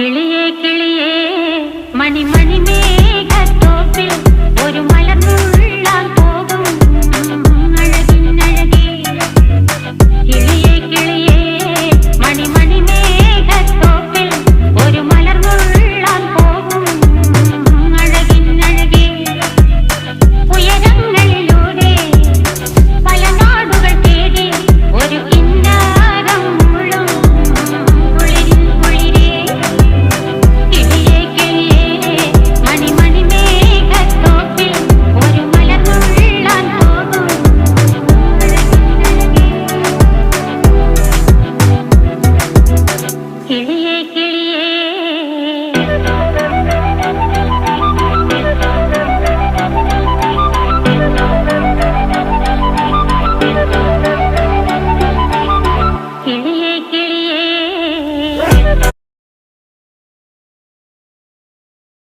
കിളിയേ കിളിയേ മണിമണി മേഘത്തോപ്പിൽ ഒരു മലർന്നുള്ളാൻ പോകും അഴകിനഴകേ. കിളിയേ കിളിയേ മണിമണി മേഘത്തോപ്പിൽ ഒരു മലർന്നുള്ളാൻ പോകും അഴകിനഴകേ. ഉയരങ്ങളിലൂടെ പല നാടുകൾ തേടി ഒരു കിന്നാരം മുള്ളും കുളിരിൻ കുളിരേ. കിളിയേ കിളിയേ മണിമണി മേഘത്തോപ്പിൽ ഒരു മലർന്നുള്ളാൻ പോകും അഴകിനഴകേ. കിളിയേ